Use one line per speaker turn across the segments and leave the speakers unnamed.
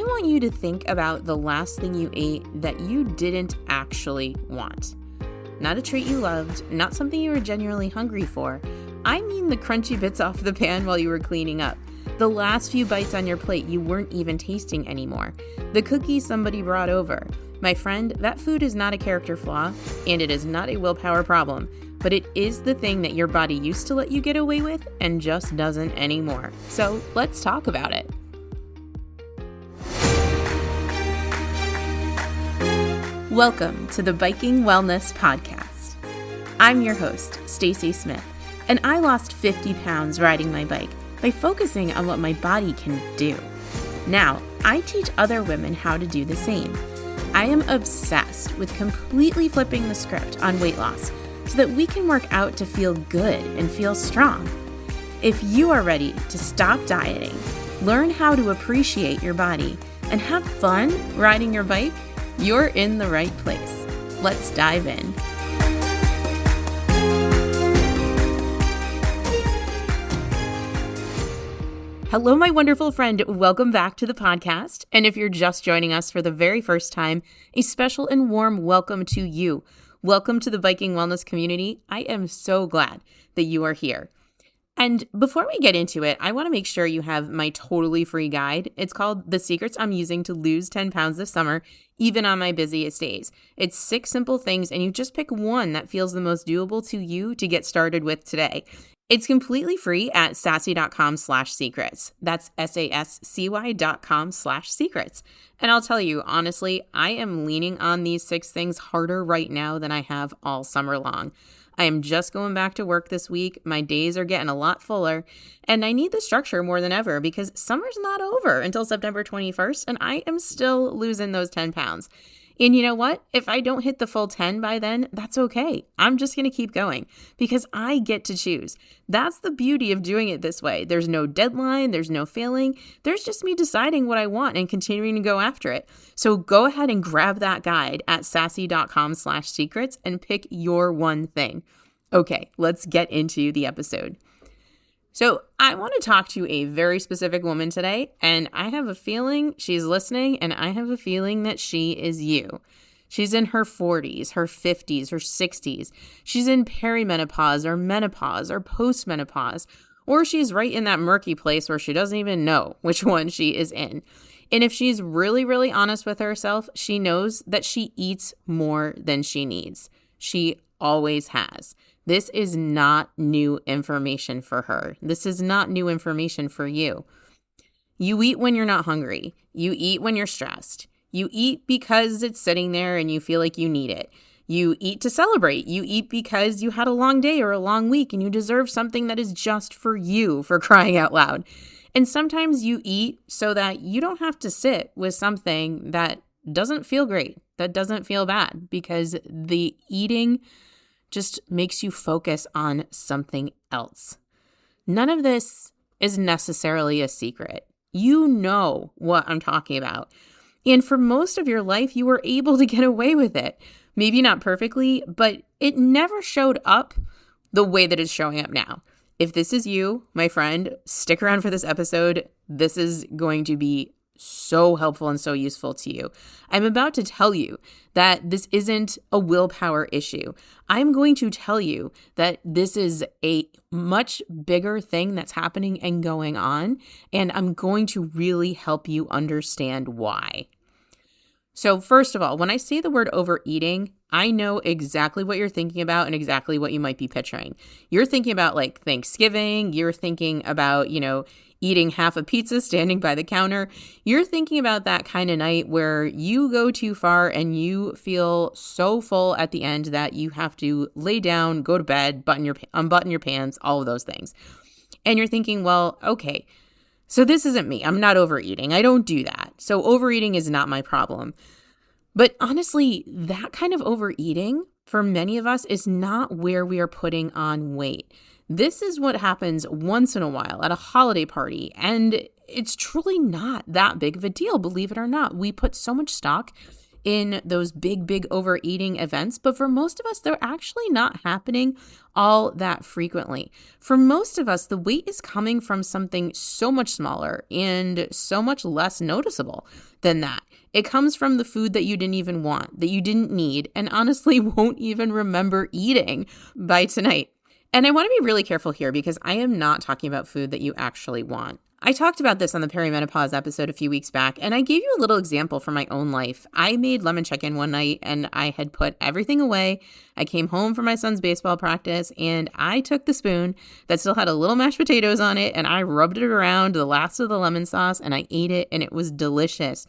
want you to think about the last thing you ate that you didn't actually want. Not a treat you loved, not something you were genuinely hungry for. I mean the crunchy bits off the pan while you were cleaning up. The last few bites on your plate you weren't even tasting anymore. The cookies somebody brought over. My friend, that food is not a character flaw, and it is not a willpower problem, but it is the thing that your body used to let you get away with and just doesn't anymore. So let's talk about it. Welcome to the Biking Wellness Podcast. I'm your host, Stacy Smith, and I lost 50 pounds riding my bike by focusing on what my body can do. Now, I teach other women how to do the same. I am obsessed with completely flipping the script on weight loss so that we can work out to feel good and feel strong. If you are ready to stop dieting, learn how to appreciate your body, and have fun riding your bike, you're in the right place. Let's dive in. Hello, my wonderful friend. Welcome back to the podcast. And if you're just joining us for the very first time, a special and warm welcome to you. Welcome to the Biking Wellness community. I am so glad that you are here. And before we get into it, I want to make sure you have my totally free guide. It's called The Secrets I'm Using to Lose 10 Pounds This Summer, Even on My Busiest Days. It's 6 simple things, and you just pick one that feels the most doable to you to get started with today. It's completely free at sassy.com/secrets. That's SASCY.com/secrets. And I'll tell you, honestly, I am leaning on these 6 things harder right now than I have all summer long. I am just going back to work this week. My days are getting a lot fuller, and I need the structure more than ever because summer's not over until September 21st, and I am still losing those 10 pounds. And you know what? If I don't hit the full 10 by then, that's okay. I'm just going to keep going because I get to choose. That's the beauty of doing it this way. There's no deadline. There's no failing. There's just me deciding what I want and continuing to go after it. So go ahead and grab that guide at sassy.com/secrets and pick your one thing. Okay, let's get into the episode. So I want to talk to a very specific woman today, and I have a feeling she's listening, and I have a feeling that she is you. She's in her 40s, her 50s, her 60s. She's in perimenopause or menopause or postmenopause, or she's right in that murky place where she doesn't even know which one she is in. And if she's really, really honest with herself, she knows that she eats more than she needs. She always has. This is not new information for her. This is not new information for you. You eat when you're not hungry. You eat when you're stressed. You eat because it's sitting there and you feel like you need it. You eat to celebrate. You eat because you had a long day or a long week and you deserve something that is just for you, for crying out loud. And sometimes you eat so that you don't have to sit with something that doesn't feel great, that doesn't feel bad, because the eating just makes you focus on something else. None of this is necessarily a secret. You know what I'm talking about. And for most of your life, you were able to get away with it. Maybe not perfectly, but it never showed up the way that it's showing up now. If this is you, my friend, stick around for this episode. This is going to be so helpful and so useful to you. I'm about to tell you that this isn't a willpower issue. I'm going to tell you that this is a much bigger thing that's happening and going on, and I'm going to really help you understand why. So first of all, when I say the word overeating, I know exactly what you're thinking about and exactly what you might be picturing. You're thinking about like Thanksgiving. You're thinking about, eating half a pizza standing by the counter. You're thinking about that kind of night where you go too far and you feel so full at the end that you have to lay down, go to bed, unbutton your pants, all of those things. And you're thinking, well, okay, so this isn't me. I'm not overeating. I don't do that. So overeating is not my problem. But honestly, that kind of overeating for many of us is not where we are putting on weight. This is what happens once in a while at a holiday party, and it's truly not that big of a deal, believe it or not. We put so much stock in those big overeating events. But for most of us, they're actually not happening all that frequently. For most of us, the weight is coming from something so much smaller and so much less noticeable than that. It comes from the food that you didn't even want, that you didn't need, and honestly won't even remember eating by tonight. And I want to be really careful here because I am not talking about food that you actually want. I talked about this on the perimenopause episode a few weeks back, and I gave you a little example from my own life. I made lemon chicken one night, and I had put everything away. I came home from my son's baseball practice, and I took the spoon that still had a little mashed potatoes on it, and I rubbed it around the last of the lemon sauce, and I ate it, and it was delicious.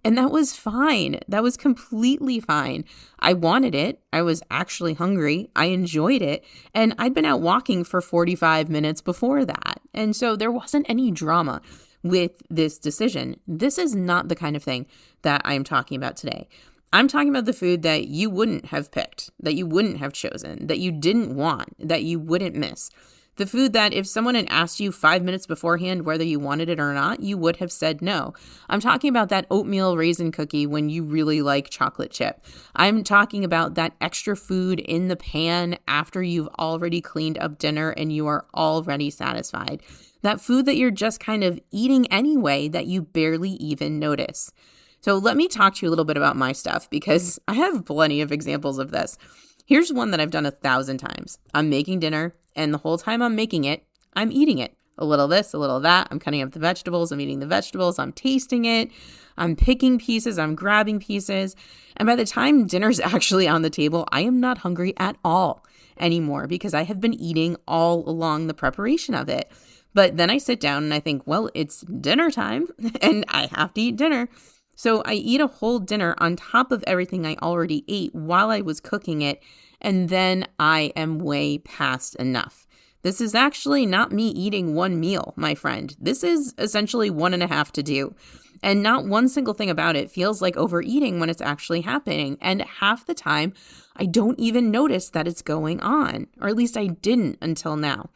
And that was fine. That was completely fine. I wanted it. I was actually hungry. I enjoyed it. And I'd been out walking for 45 minutes before that. And so there wasn't any drama with this decision. This is not the kind of thing that I'm talking about today. I'm talking about the food that you wouldn't have picked, that you wouldn't have chosen, that you didn't want, that you wouldn't miss. The food that if someone had asked you 5 minutes beforehand whether you wanted it or not, you would have said no. I'm talking about that oatmeal raisin cookie when you really like chocolate chip. I'm talking about that extra food in the pan after you've already cleaned up dinner and you are already satisfied. That food that you're just kind of eating anyway that you barely even notice. So let me talk to you a little bit about my stuff because I have plenty of examples of this. Here's one that I've done 1,000 times. I'm making dinner, and the whole time I'm making it, I'm eating it. A little this, a little that. I'm cutting up the vegetables. I'm eating the vegetables. I'm tasting it. I'm picking pieces. I'm grabbing pieces. And by the time dinner's actually on the table, I am not hungry at all anymore because I have been eating all along the preparation of it. But then I sit down and I think, well, it's dinner time and I have to eat dinner. So I eat a whole dinner on top of everything I already ate while I was cooking it, and then I am way past enough. This is actually not me eating one meal, my friend. This is essentially 1.5 to do. And not one single thing about it feels like overeating when it's actually happening. And half the time, I don't even notice that it's going on, or at least I didn't until now.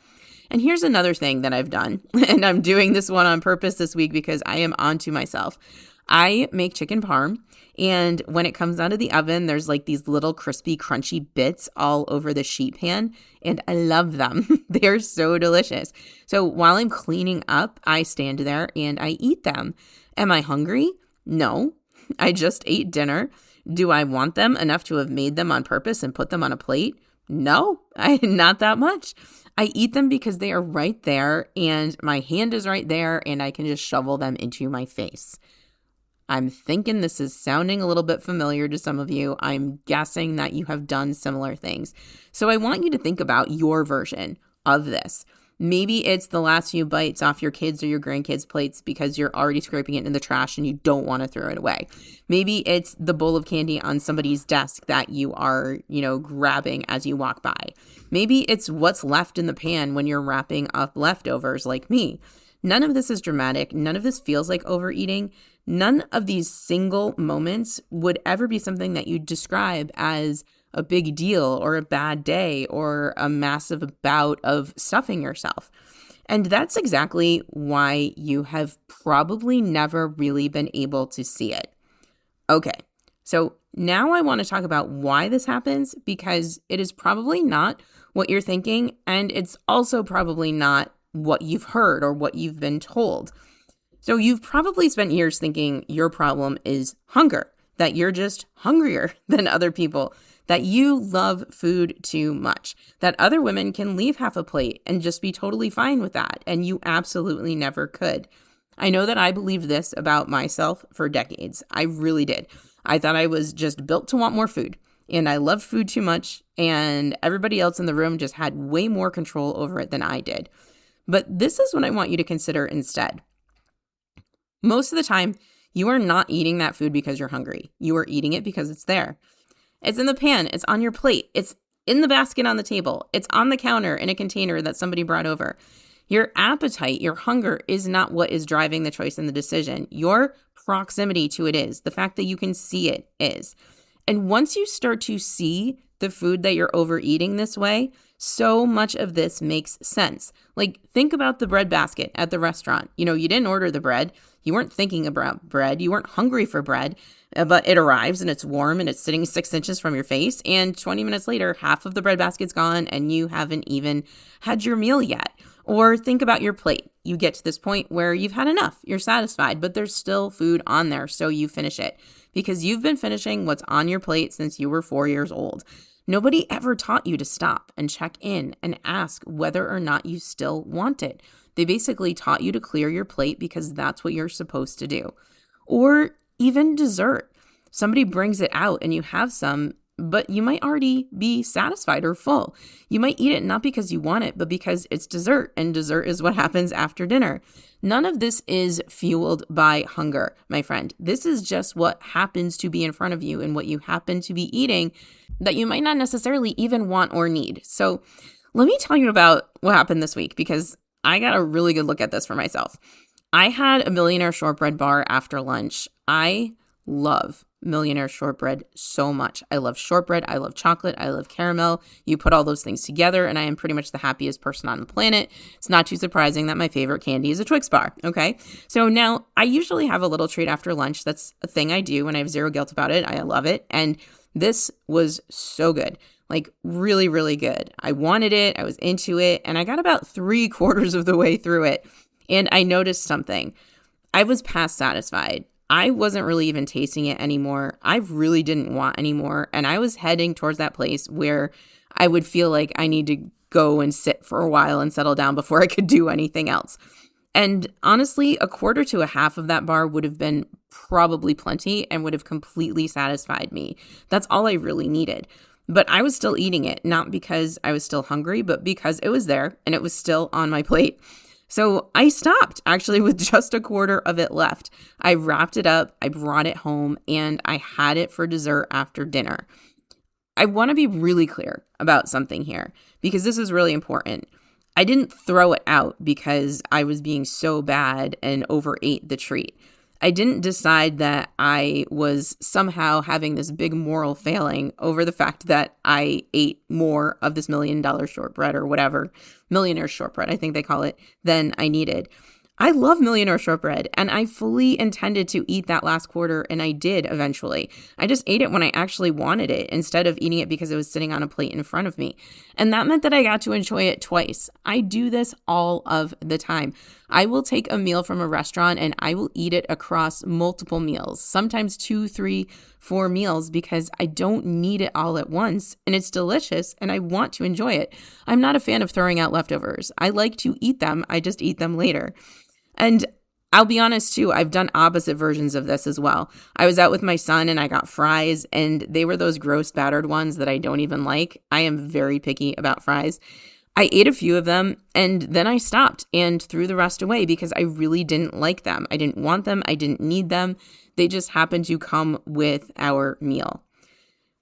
And here's another thing that I've done, and I'm doing this one on purpose this week because I am onto myself. I make chicken parm, and when it comes out of the oven, there's like these little crispy, crunchy bits all over the sheet pan, and I love them. They're so delicious. So while I'm cleaning up, I stand there and I eat them. Am I hungry? No, I just ate dinner. Do I want them enough to have made them on purpose and put them on a plate? No, not that much. I eat them because they are right there, and my hand is right there, and I can just shovel them into my face. I'm thinking this is sounding a little bit familiar to some of you. I'm guessing that you have done similar things. So I want you to think about your version of this. Maybe it's the last few bites off your kids' or your grandkids' plates because you're already scraping it in the trash and you don't want to throw it away. Maybe it's the bowl of candy on somebody's desk that you are, grabbing as you walk by. Maybe it's what's left in the pan when you're wrapping up leftovers like me. None of this is dramatic. None of this feels like overeating. None of these single moments would ever be something that you describe as a big deal or a bad day or a massive bout of stuffing yourself. And that's exactly why you have probably never really been able to see it. Okay, so now I want to talk about why this happens because it is probably not what you're thinking, and it's also probably not what you've heard or what you've been told. So you've probably spent years thinking your problem is hunger, that you're just hungrier than other people, that you love food too much, that other women can leave half a plate and just be totally fine with that, and you absolutely never could. I know that I believed this about myself for decades. I really did. I thought I was just built to want more food, and I loved food too much, and everybody else in the room just had way more control over it than I did. But this is what I want you to consider instead. Most of the time, you are not eating that food because you're hungry. You are eating it because it's there. It's in the pan. It's on your plate. It's in the basket on the table. It's on the counter in a container that somebody brought over. Your appetite, your hunger is not what is driving the choice and the decision. Your proximity to it is. The fact that you can see it is. And once you start to see the food that you're overeating this way, so much of this makes sense. Like, think about the bread basket at the restaurant. You didn't order the bread. You weren't thinking about bread. You weren't hungry for bread, but it arrives and it's warm and it's sitting 6 inches from your face. And 20 minutes later, half of the bread basket's gone and you haven't even had your meal yet. Or think about your plate. You get to this point where you've had enough. You're satisfied, but there's still food on there, so you finish it because you've been finishing what's on your plate since you were 4 years old. Nobody ever taught you to stop and check in and ask whether or not you still want it. They basically taught you to clear your plate because that's what you're supposed to do. Or even dessert. Somebody brings it out and you have some, but you might already be satisfied or full. You might eat it not because you want it, but because it's dessert, and dessert is what happens after dinner. None of this is fueled by hunger, my friend. This is just what happens to be in front of you and what you happen to be eating that you might not necessarily even want or need. So let me tell you about what happened this week because I got a really good look at this for myself. I had a millionaire shortbread bar after lunch. I love millionaire shortbread so much. I love shortbread. I love chocolate. I love caramel. You put all those things together and I am pretty much the happiest person on the planet. It's not too surprising that my favorite candy is a Twix bar. Okay. So now I usually have a little treat after lunch. That's a thing I do and I have zero guilt about it. I love it. And this was so good. Like really, really good. I wanted it. I was into it. And I got about 3/4 of the way through it. And I noticed something. I was past satisfied. I wasn't really even tasting it anymore. I really didn't want anymore. And I was heading towards that place where I would feel like I need to go and sit for a while and settle down before I could do anything else. And honestly, 1/4 to 1/2 of that bar would have been probably plenty and would have completely satisfied me. That's all I really needed. But I was still eating it, not because I was still hungry, but because it was there and it was still on my plate. So I stopped actually with just 1/4 of it left. I wrapped it up, I brought it home, and I had it for dessert after dinner. I want to be really clear about something here because this is really important. I didn't throw it out because I was being so bad and overate the treat. I didn't decide that I was somehow having this big moral failing over the fact that I ate more of this $1,000,000 shortbread or whatever, millionaire shortbread, I think they call it, than I needed. I love millionaire shortbread and I fully intended to eat that last 1/4 and I did eventually. I just ate it when I actually wanted it instead of eating it because it was sitting on a plate in front of me. And that meant that I got to enjoy it twice. I do this all of the time. I will take a meal from a restaurant and I will eat it across multiple meals, sometimes 2, 3, 4 meals because I don't need it all at once and it's delicious and I want to enjoy it. I'm not a fan of throwing out leftovers. I like to eat them. I just eat them later. And I'll be honest too, I've done opposite versions of this as well. I was out with my son and I got fries and they were those gross battered ones that I don't even like. I am very picky about fries. I ate a few of them and then I stopped and threw the rest away because I really didn't like them. I didn't want them. I didn't need them. They just happened to come with our meal.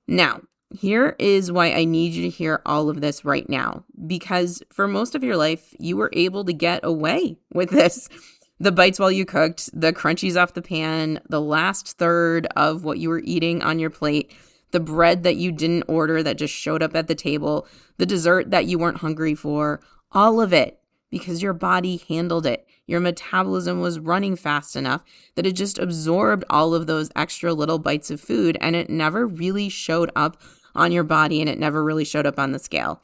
Now, here is why I need you to hear all of this right now, because for most of your life, you were able to get away with this. The bites while you cooked, the crunchies off the pan, the last third of what you were eating on your plate, the bread that you didn't order that just showed up at the table, the dessert that you weren't hungry for, all of it, because your body handled it. Your metabolism was running fast enough that it just absorbed all of those extra little bites of food and it never really showed up on your body and it never really showed up on the scale.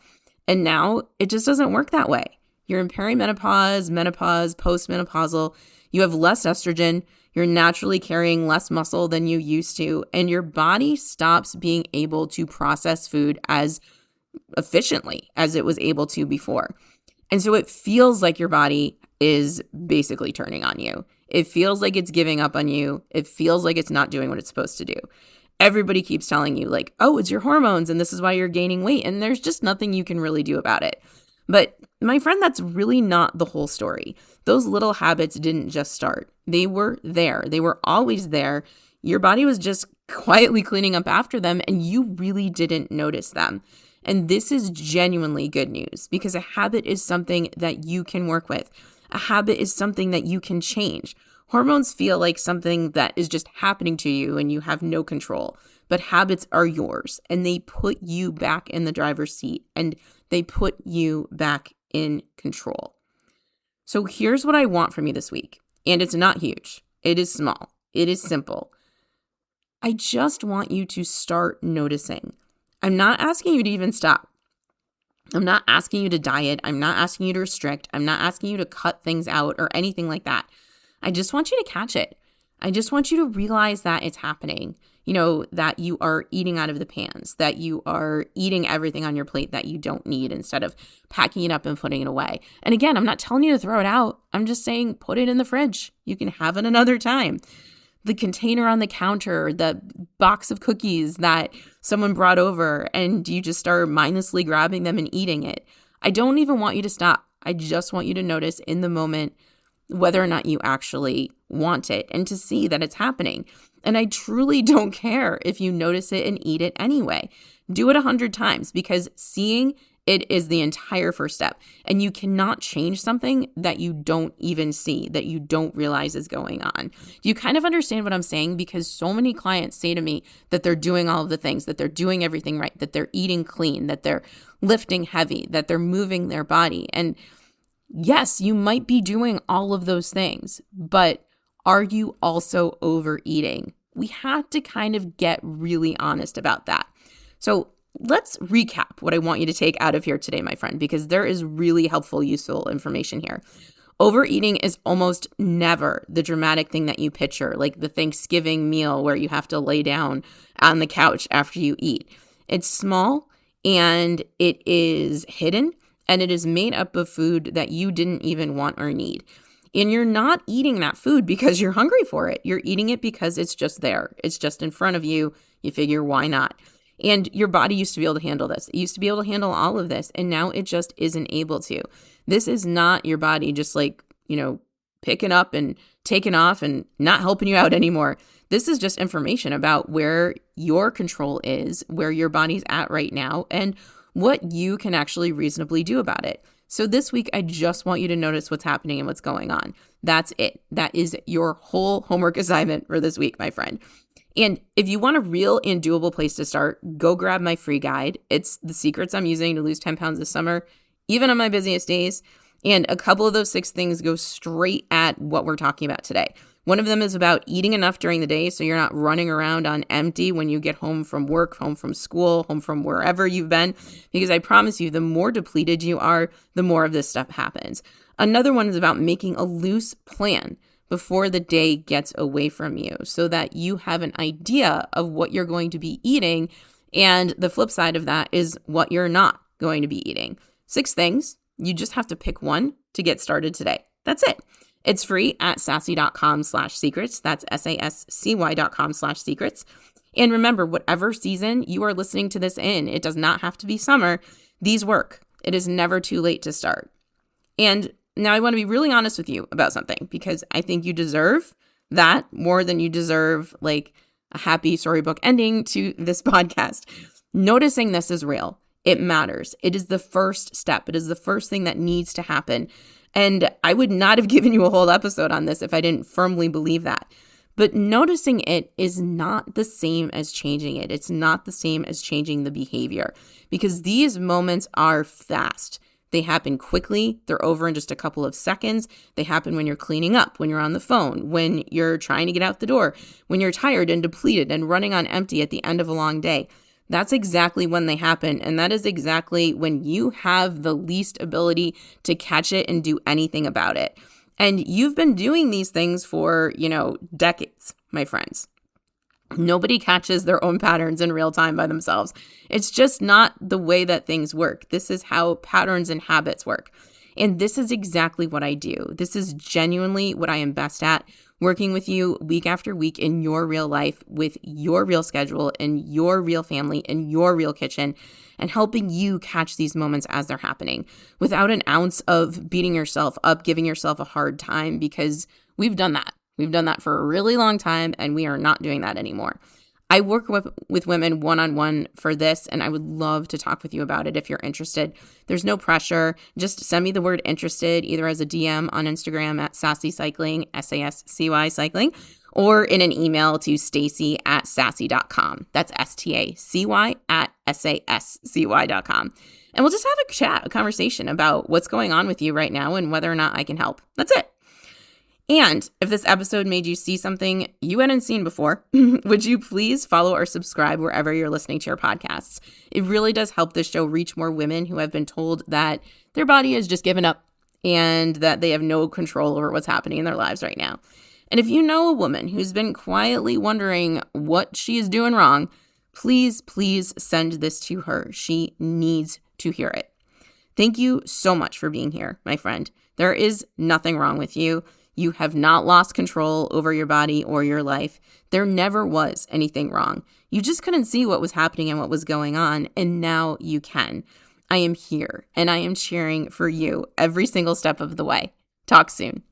And now it just doesn't work that way. You're in perimenopause, menopause, postmenopausal. You have less estrogen. You're naturally carrying less muscle than you used to. And your body stops being able to process food as efficiently as it was able to before. And so it feels like your body is basically turning on you. It feels like it's giving up on you. It feels like it's not doing what it's supposed to do. Everybody keeps telling you like, oh, it's your hormones and this is why you're gaining weight. And there's just nothing you can really do about it. But my friend, that's really not the whole story. Those little habits didn't just start. They were there. They were always there. Your body was just quietly cleaning up after them and you really didn't notice them. And this is genuinely good news because a habit is something that you can work with. A habit is something that you can change. Hormones feel like something that is just happening to you and you have no control. But habits are yours and they put you back in the driver's seat and they put you back in control. So here's what I want from you this week. And it's not huge. It is small. It is simple. I just want you to start noticing. I'm not asking you to even stop. I'm not asking you to diet. I'm not asking you to restrict. I'm not asking you to cut things out or anything like that. I just want you to catch it. I just want you to realize that it's happening. That you are eating out of the pans, that you are eating everything on your plate that you don't need instead of packing it up and putting it away. And again, I'm not telling you to throw it out. I'm just saying put it in the fridge. You can have it another time. The container on the counter, the box of cookies that someone brought over and you just start mindlessly grabbing them and eating it. I don't even want you to stop. I just want you to notice in the moment whether or not you actually want it and to see that it's happening. And I truly don't care if you notice it and eat it anyway. Do it 100 times because seeing it is the entire first step. And you cannot change something that you don't even see, that you don't realize is going on. Do you kind of understand what I'm saying? Because so many clients say to me that they're doing all of the things, that they're doing everything right, that they're eating clean, that they're lifting heavy, that they're moving their body. And yes, you might be doing all of those things, but are you also overeating? We have to kind of get really honest about that. So let's recap what I want you to take out of here today, my friend, because there is really helpful, useful information here. Overeating is almost never the dramatic thing that you picture, like the Thanksgiving meal where you have to lay down on the couch after you eat. It's small and it is hidden and it is made up of food that you didn't even want or need. And you're not eating that food because you're hungry for it. You're eating it because it's just there. It's just in front of you. You figure, why not? And your body used to be able to handle this. It used to be able to handle all of this. And now it just isn't able to. This is not your body just picking up and taking off and not helping you out anymore. This is just information about where your control is, where your body's at right now, and what you can actually reasonably do about it. So this week, I just want you to notice what's happening and what's going on. That's it. That is your whole homework assignment for this week, my friend. And if you want a real and doable place to start, go grab my free guide. It's the secrets I'm using to lose 10 pounds this summer, even on my busiest days. And a couple of those 6 things go straight at what we're talking about today. One of them is about eating enough during the day so you're not running around on empty when you get home from work, home from school, home from wherever you've been. Because I promise you, the more depleted you are, the more of this stuff happens. Another one is about making a loose plan before the day gets away from you so that you have an idea of what you're going to be eating. And the flip side of that is what you're not going to be eating. 6 things. You just have to pick one to get started today. That's it. It's free at sassy.com/secrets. That's SASCY.com/secrets. And remember, whatever season you are listening to this in, it does not have to be summer. These work. It is never too late to start. And now I want to be really honest with you about something because I think you deserve that more than you deserve like a happy storybook ending to this podcast. Noticing this is real. It matters. It is the first step. It is the first thing that needs to happen. And I would not have given you a whole episode on this if I didn't firmly believe that. But noticing it is not the same as changing it. It's not the same as changing the behavior because these moments are fast. They happen quickly. They're over in just a couple of seconds. They happen when you're cleaning up, when you're on the phone, when you're trying to get out the door, when you're tired and depleted and running on empty at the end of a long day. That's exactly when they happen. And that is exactly when you have the least ability to catch it and do anything about it. And you've been doing these things for, decades, my friends. Nobody catches their own patterns in real time by themselves. It's just not the way that things work. This is how patterns and habits work. And this is exactly what I do. This is genuinely what I am best at, working with you week after week in your real life with your real schedule and your real family and your real kitchen and helping you catch these moments as they're happening without an ounce of beating yourself up, giving yourself a hard time because we've done that. We've done that for a really long time and we are not doing that anymore. I work with women one-on-one for this, and I would love to talk with you about it if you're interested. There's no pressure. Just send me the word interested either as a DM on Instagram at Sassy Cycling, SASCY Cycling, or in an email to stacy@sassy.com. That's STACY@SASCY.com. And we'll just have a conversation about what's going on with you right now and whether or not I can help. That's it. And if this episode made you see something you hadn't seen before, would you please follow or subscribe wherever you're listening to your podcasts? It really does help this show reach more women who have been told that their body has just given up and that they have no control over what's happening in their lives right now. And if you know a woman who's been quietly wondering what she is doing wrong, please send this to her. She needs to hear it. Thank you so much for being here, my friend. There is nothing wrong with you. You have not lost control over your body or your life. There never was anything wrong. You just couldn't see what was happening and what was going on, and now you can. I am here, and I am cheering for you every single step of the way. Talk soon.